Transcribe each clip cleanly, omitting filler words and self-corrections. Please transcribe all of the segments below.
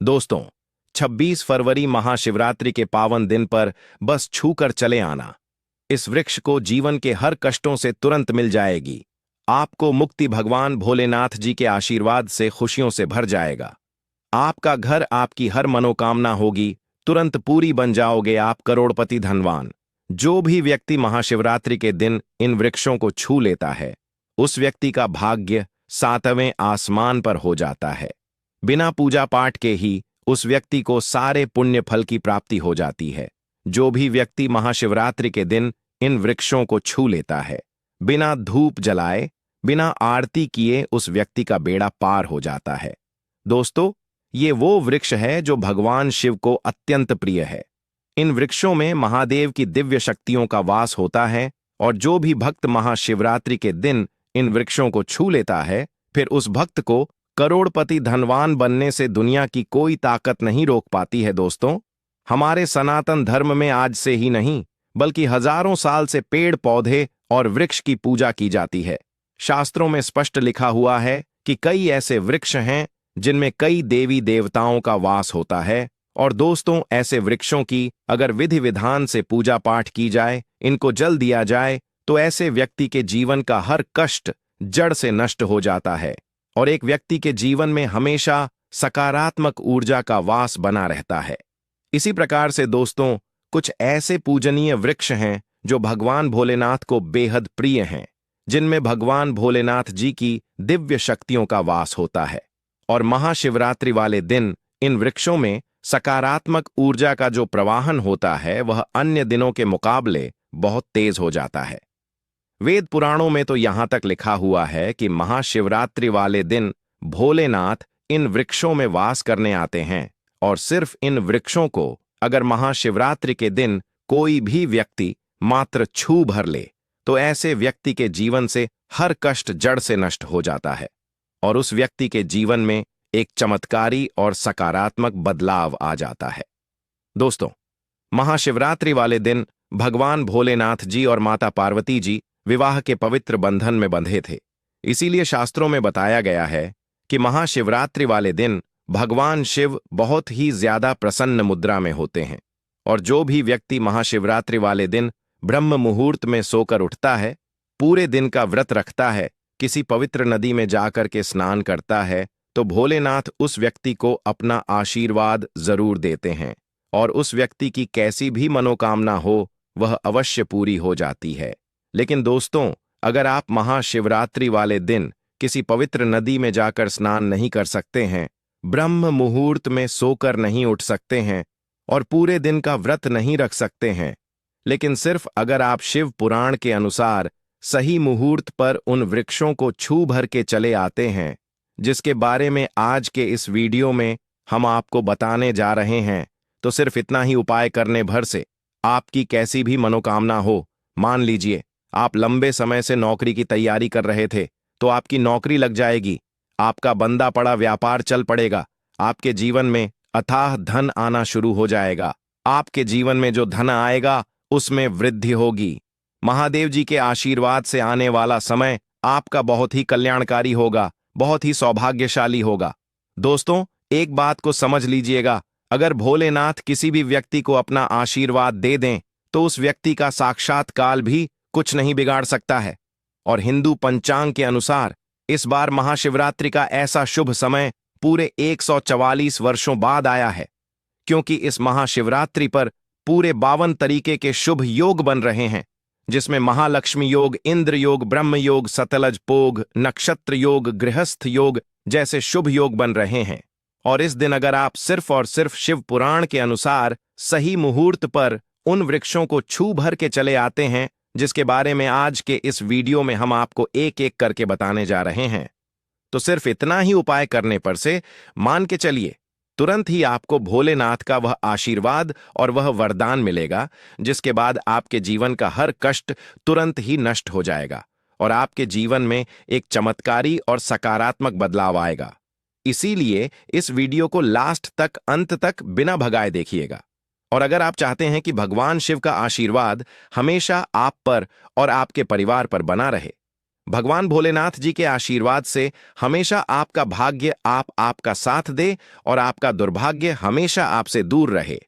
दोस्तों, 26 फरवरी महाशिवरात्रि के पावन दिन पर बस छूकर चले आना। इस वृक्ष को जीवन के हर कष्टों से तुरंत मिल जाएगी। आपको मुक्ति भगवान भोलेनाथ जी के आशीर्वाद से खुशियों से भर जाएगा। आपका घर, आपकी हर मनोकामना होगी, तुरंत पूरी बन जाओगे आप करोड़पति धनवान। जो भी व्यक्ति महाशिवरात्रि के दिन इन वृक्षों को छू लेता है, उस व्यक्ति का भाग्य 7वें आसमान पर हो जाता है। बिना पूजा पाठ के ही उस व्यक्ति को सारे पुण्य फल की प्राप्ति हो जाती है। जो भी व्यक्ति महाशिवरात्रि के दिन इन वृक्षों को छू लेता है, बिना धूप जलाए, बिना आरती किए, उस व्यक्ति का बेड़ा पार हो जाता है। दोस्तों, ये वो वृक्ष है जो भगवान शिव को अत्यंत प्रिय है। इन वृक्षों में महादेव की दिव्य शक्तियों का वास होता है और जो भी भक्त महाशिवरात्रि के दिन इन वृक्षों को छू लेता है, फिर उस भक्त को करोड़पति धनवान बनने से दुनिया की कोई ताकत नहीं रोक पाती है। दोस्तों, हमारे सनातन धर्म में आज से ही नहीं बल्कि हजारों साल से पेड़ पौधे और वृक्ष की पूजा की जाती है। शास्त्रों में स्पष्ट लिखा हुआ है कि कई ऐसे वृक्ष हैं जिनमें कई देवी देवताओं का वास होता है। और दोस्तों, ऐसे वृक्षों की अगर विधि विधान से पूजा पाठ की जाए, इनको जल दिया जाए, तो ऐसे व्यक्ति के जीवन का हर कष्ट जड़ से नष्ट हो जाता है और एक व्यक्ति के जीवन में हमेशा सकारात्मक ऊर्जा का वास बना रहता है। इसी प्रकार से दोस्तों, कुछ ऐसे पूजनीय वृक्ष हैं जो भगवान भोलेनाथ को बेहद प्रिय हैं, जिनमें भगवान भोलेनाथ जी की दिव्य शक्तियों का वास होता है। और महाशिवरात्रि वाले दिन इन वृक्षों में सकारात्मक ऊर्जा का जो प्रवाहन होता है, वह अन्य दिनों के मुकाबले बहुत तेज हो जाता है। वेद पुराणों में तो यहां तक लिखा हुआ है कि महाशिवरात्रि वाले दिन भोलेनाथ इन वृक्षों में वास करने आते हैं और सिर्फ इन वृक्षों को अगर महाशिवरात्रि के दिन कोई भी व्यक्ति मात्र छू भर ले, तो ऐसे व्यक्ति के जीवन से हर कष्ट जड़ से नष्ट हो जाता है और उस व्यक्ति के जीवन में एक चमत्कारी और सकारात्मक बदलाव आ जाता है। दोस्तों, महाशिवरात्रि वाले दिन भगवान भोलेनाथ जी और माता पार्वती जी विवाह के पवित्र बंधन में बंधे थे। इसीलिए शास्त्रों में बताया गया है कि महाशिवरात्रि वाले दिन भगवान शिव बहुत ही ज्यादा प्रसन्न मुद्रा में होते हैं और जो भी व्यक्ति महाशिवरात्रि वाले दिन ब्रह्म मुहूर्त में सोकर उठता है, पूरे दिन का व्रत रखता है, किसी पवित्र नदी में जाकर के स्नान करता है, तो भोलेनाथ उस व्यक्ति को अपना आशीर्वाद जरूर देते हैं और उस व्यक्ति की कैसी भी मनोकामना हो, वह अवश्य पूरी हो जाती है। लेकिन दोस्तों, अगर आप महाशिवरात्रि वाले दिन किसी पवित्र नदी में जाकर स्नान नहीं कर सकते हैं, ब्रह्म मुहूर्त में सोकर नहीं उठ सकते हैं और पूरे दिन का व्रत नहीं रख सकते हैं, लेकिन सिर्फ अगर आप शिव पुराण के अनुसार सही मुहूर्त पर उन वृक्षों को छू भर के चले आते हैं, जिसके बारे में आज के इस वीडियो में हम आपको बताने जा रहे हैं, तो सिर्फ इतना ही उपाय करने भर से आपकी कैसी भी मनोकामना हो, मान लीजिए आप लंबे समय से नौकरी की तैयारी कर रहे थे, तो आपकी नौकरी लग जाएगी, आपका बंदा पड़ा व्यापार चल पड़ेगा, आपके जीवन में अथाह धन आना शुरू हो जाएगा, आपके जीवन में जो धन आएगा उसमें वृद्धि होगी। महादेव जी के आशीर्वाद से आने वाला समय आपका बहुत ही कल्याणकारी होगा, बहुत ही सौभाग्यशाली होगा। दोस्तों, एक बात को समझ लीजिएगा, अगर भोलेनाथ किसी भी व्यक्ति को अपना आशीर्वाद दे दें, तो उस व्यक्ति का साक्षात्कार भी कुछ नहीं बिगाड़ सकता है। और हिंदू पंचांग के अनुसार इस बार महाशिवरात्रि का ऐसा शुभ समय पूरे 144 वर्षों बाद आया है, क्योंकि इस महाशिवरात्रि पर पूरे 52 तरीके के शुभ योग बन रहे हैं, जिसमें महालक्ष्मी योग, इंद्र योग, ब्रह्म योग, सतलज पोग, नक्षत्र योग, गृहस्थ योग जैसे शुभ योग बन रहे हैं। और इस दिन अगर आप सिर्फ और सिर्फ शिव पुराण के अनुसार सही मुहूर्त पर उन वृक्षों को छू भर के चले आते हैं, जिसके बारे में आज के इस वीडियो में हम आपको एक एक करके बताने जा रहे हैं, तो सिर्फ इतना ही उपाय करने पर से मान के चलिए तुरंत ही आपको भोलेनाथ का वह आशीर्वाद और वह वरदान मिलेगा, जिसके बाद आपके जीवन का हर कष्ट तुरंत ही नष्ट हो जाएगा और आपके जीवन में एक चमत्कारी और सकारात्मक बदलाव आएगा। इसीलिए इस वीडियो को लास्ट तक, अंत तक बिना भगाए देखिएगा। और अगर आप चाहते हैं कि भगवान शिव का आशीर्वाद हमेशा आप पर और आपके परिवार पर बना रहे, भगवान भोलेनाथ जी के आशीर्वाद से हमेशा आपका भाग्य आपका साथ दे और आपका दुर्भाग्य हमेशा आपसे दूर रहे।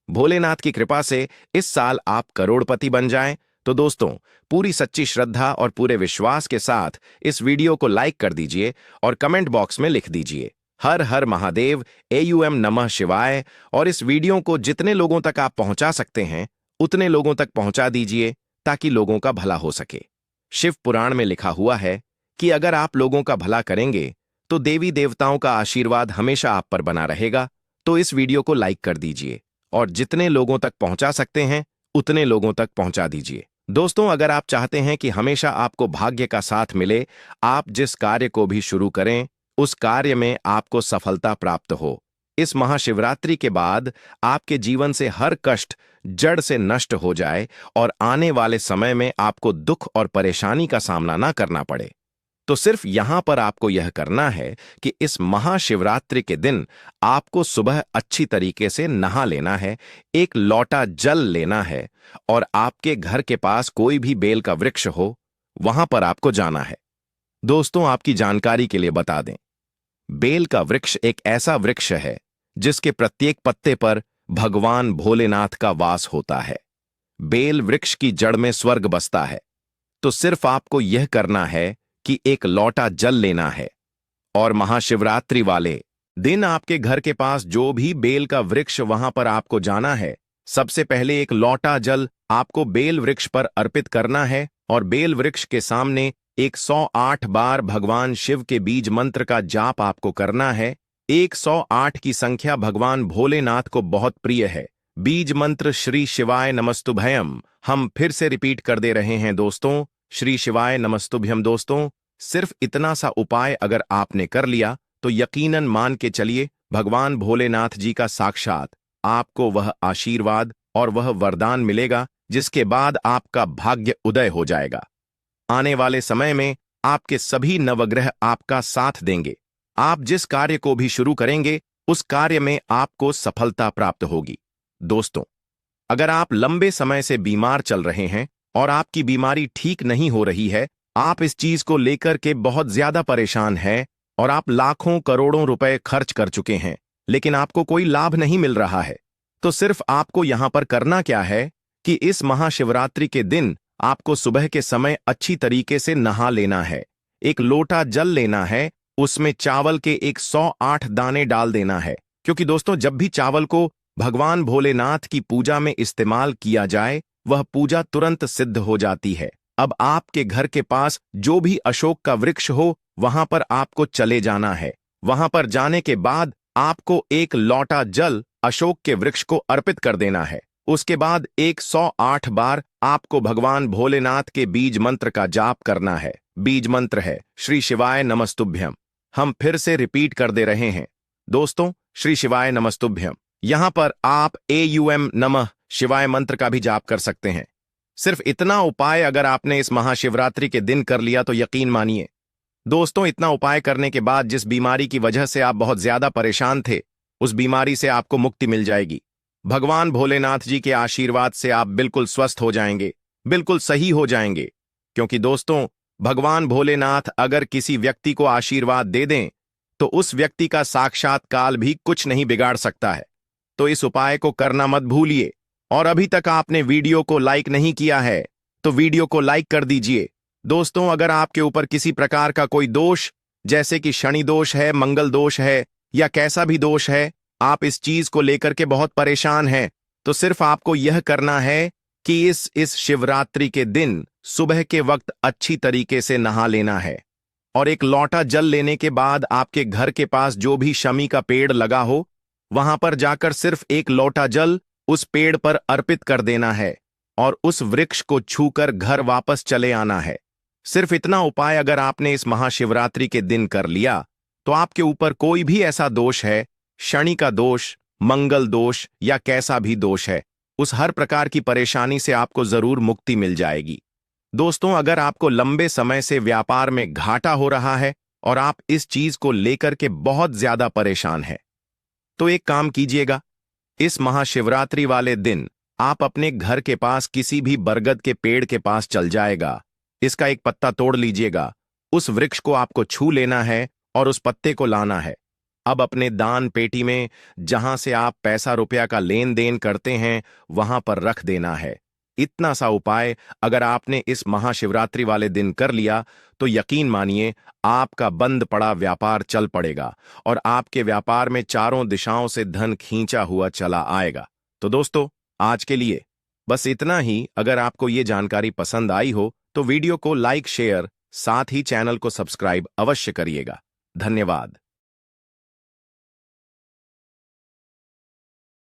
भोलेनाथ की कृपा से इस साल आप करोड़पति बन जाएं। तो दोस्तों, पूरी सच्ची श्रद्धा और पूरे विश्वास के साथ इस वीडियो को लाइक कर दीजिए और कमेंट बॉक्स में लिख दीजिए हर हर महादेव, AUM नमः शिवाय। और इस वीडियो को जितने लोगों तक आप पहुंचा सकते हैं उतने लोगों तक पहुंचा दीजिए ताकि लोगों का भला हो सके। शिव पुराण में लिखा हुआ है कि अगर आप लोगों का भला करेंगे तो देवी देवताओं का आशीर्वाद हमेशा आप पर बना रहेगा। तो इस वीडियो को लाइक कर दीजिए और जितने लोगों तक पहुंचा सकते हैं उतने लोगों तक पहुंचा दीजिए। दोस्तों, अगर आप चाहते हैं कि हमेशा आपको भाग्य का साथ मिले, आप जिस कार्य को भी शुरू करें उस कार्य में आपको सफलता प्राप्त हो, इस महाशिवरात्रि के बाद आपके जीवन से हर कष्ट जड़ से नष्ट हो जाए और आने वाले समय में आपको दुख और परेशानी का सामना ना करना पड़े, तो सिर्फ यहां पर आपको यह करना है कि इस महाशिवरात्रि के दिन आपको सुबह अच्छी तरीके से नहा लेना है, एक लोटा जल लेना है और आपके घर के पास कोई भी बेल का वृक्ष हो वहां पर आपको जाना है। दोस्तों, आपकी जानकारी के लिए बता दें, बेल का वृक्ष एक ऐसा वृक्ष है जिसके प्रत्येक पत्ते पर भगवान भोलेनाथ का वास होता है। बेल वृक्ष की जड़ में स्वर्ग बसता है। तो सिर्फ आपको यह करना है कि एक लोटा जल लेना है और महाशिवरात्रि वाले दिन आपके घर के पास जो भी बेल का वृक्ष वहां पर आपको जाना है, सबसे पहले एक लोटा जल आपको बेल वृक्ष पर अर्पित करना है और बेल वृक्ष के सामने 108 बार भगवान शिव के बीज मंत्र का जाप आपको करना है। 108 की संख्या भगवान भोलेनाथ को बहुत प्रिय है। बीज मंत्र श्री शिवाय नमस्तुभयम हम फिर से रिपीट कर दे रहे हैं दोस्तों, श्री शिवाय नमस्तुभ्यम। दोस्तों, सिर्फ इतना सा उपाय अगर आपने कर लिया तो यकीनन मान के चलिए भगवान भोलेनाथ जी का साक्षात आपको वह आशीर्वाद और वह वरदान मिलेगा जिसके बाद आपका भाग्य उदय हो जाएगा। आने वाले समय में आपके सभी नवग्रह आपका साथ देंगे। आप जिस कार्य को भी शुरू करेंगे उस कार्य में आपको सफलता प्राप्त होगी। दोस्तों, अगर आप लंबे समय से बीमार चल रहे हैं और आपकी बीमारी ठीक नहीं हो रही है, आप इस चीज को लेकर के बहुत ज्यादा परेशान हैं और आप लाखों करोड़ों रुपए खर्च कर चुके हैं लेकिन आपको कोई लाभ नहीं मिल रहा है, तो सिर्फ आपको यहां पर करना क्या है कि इस महाशिवरात्रि के दिन आपको सुबह के समय अच्छी तरीके से नहा लेना है, एक लोटा जल लेना है, उसमें चावल के 108 दाने डाल देना है। क्योंकि दोस्तों, जब भी चावल को भगवान भोलेनाथ की पूजा में इस्तेमाल किया जाए वह पूजा तुरंत सिद्ध हो जाती है। अब आपके घर के पास जो भी अशोक का वृक्ष हो वहां पर आपको चले जाना है। वहां पर जाने के बाद आपको एक लोटा जल अशोक के वृक्ष को अर्पित कर देना है। उसके बाद 108 बार आपको भगवान भोलेनाथ के बीज मंत्र का जाप करना है। बीज मंत्र है श्री शिवाय नमस्तुभ्यम। हम फिर से रिपीट कर दे रहे हैं दोस्तों, श्री शिवाय नमस्तुभ्यम। यहां पर आप AUM नमः शिवाय मंत्र का भी जाप कर सकते हैं। सिर्फ इतना उपाय अगर आपने इस महाशिवरात्रि के दिन कर लिया तो यकीन मानिए दोस्तों, इतना उपाय करने के बाद जिस बीमारी की वजह से आप बहुत ज्यादा परेशान थे उस बीमारी से आपको मुक्ति मिल जाएगी। भगवान भोलेनाथ जी के आशीर्वाद से आप बिल्कुल स्वस्थ हो जाएंगे, बिल्कुल सही हो जाएंगे। क्योंकि दोस्तों, भगवान भोलेनाथ अगर किसी व्यक्ति को आशीर्वाद दे दें तो उस व्यक्ति का साक्षात काल भी कुछ नहीं बिगाड़ सकता है। तो इस उपाय को करना मत भूलिए। और अभी तक आपने वीडियो को लाइक नहीं किया है तो वीडियो को लाइक कर दीजिए। दोस्तों, अगर आपके ऊपर किसी प्रकार का कोई दोष जैसे कि शनि दोष है, मंगल दोष है या कैसा भी दोष है, आप इस चीज को लेकर के बहुत परेशान हैं, तो सिर्फ आपको यह करना है कि इस शिवरात्रि के दिन सुबह के वक्त अच्छी तरीके से नहा लेना है और एक लोटा जल लेने के बाद आपके घर के पास जो भी शमी का पेड़ लगा हो वहां पर जाकर सिर्फ एक लोटा जल उस पेड़ पर अर्पित कर देना है और उस वृक्ष को छूकर घर वापस चले आना है। सिर्फ इतना उपाय अगर आपने इस महाशिवरात्रि के दिन कर लिया तो आपके ऊपर कोई भी ऐसा दोष है, शनि का दोष, मंगल दोष या कैसा भी दोष है, उस हर प्रकार की परेशानी से आपको जरूर मुक्ति मिल जाएगी। दोस्तों, अगर आपको लंबे समय से व्यापार में घाटा हो रहा है और आप इस चीज को लेकर के बहुत ज्यादा परेशान हैं, तो एक काम कीजिएगा, इस महाशिवरात्रि वाले दिन आप अपने घर के पास किसी भी बरगद के पेड़ के पास चल जाएगा, इसका एक पत्ता तोड़ लीजिएगा, उस वृक्ष को आपको छू लेना है और उस पत्ते को लाना है। अब अपने दान पेटी में जहां से आप पैसा रुपया का लेन देन करते हैं वहां पर रख देना है। इतना सा उपाय अगर आपने इस महाशिवरात्रि वाले दिन कर लिया तो यकीन मानिए आपका बंद पड़ा व्यापार चल पड़ेगा और आपके व्यापार में चारों दिशाओं से धन खींचा हुआ चला आएगा। तो दोस्तों, आज के लिए बस इतना ही। अगर आपको ये जानकारी पसंद आई हो तो वीडियो को लाइक शेयर साथ ही चैनल को सब्सक्राइब अवश्य करिएगा। धन्यवाद।